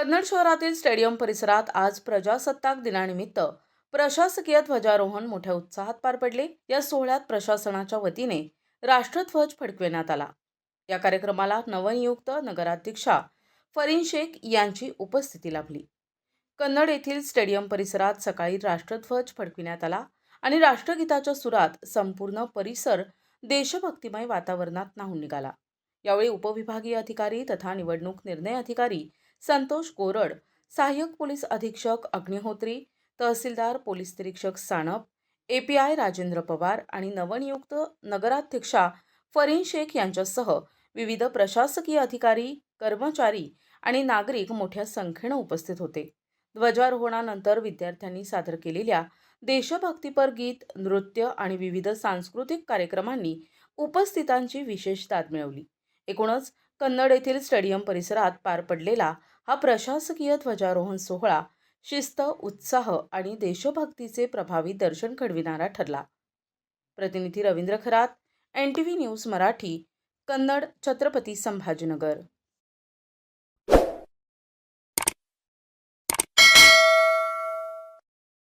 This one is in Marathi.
कन्नड शहरातील स्टेडियम परिसरात आज प्रजासत्ताक दिनानिमित्त प्रशासकीय ध्वजारोहण मोठ्या उत्साहात पार पडले। या सोहळ्यात प्रशासनाच्या वतीने राष्ट्रध्वज फडकविण्यात आला। या कार्यक्रमाला नवनियुक्त नगराध्यक्षा फरीन शेख यांची उपस्थिती लाभली। कन्नड येथील स्टेडियम परिसरात सकाळी राष्ट्रध्वज फडकविण्यात आला आणि राष्ट्रगीताच्या सुरात संपूर्ण परिसर देशभक्तिमय वातावरणात न्हाऊन निघाला। यावेळी उपविभागीय अधिकारी तथा निवडणूक निर्णय अधिकारी संतोष गोरड, सहाय्यक पोलीस अधीक्षक अग्निहोत्री, तहसीलदार पोलीस निरीक्षक सानप, एपीआय राजेंद्र पवार आणि नवनियुक्त नगराध्यक्षा फरीन शेख यांच्यासह विविध प्रशासकीय अधिकारी, कर्मचारी आणि नागरिक मोठ्या संख्येने उपस्थित होते। ध्वजारोहणानंतर विद्यार्थ्यांनी सादर केलेल्या देशभक्तीपर गीत, नृत्य आणि विविध सांस्कृतिक कार्यक्रमांनी उपस्थितांची विशेष दाद मिळवली। एकूणच कन्नड येथील स्टेडियम परिसरात पार पडलेला हा प्रशासकीय ध्वजारोहण सोहळा शिस्त, उत्साह आणि देशभक्तीचे प्रभावी दर्शन घडविणारा ठरला। प्रतिनिधी रवींद्र खरात, NTV न्यूज मराठी, कन्नड, छत्रपती संभाजीनगर।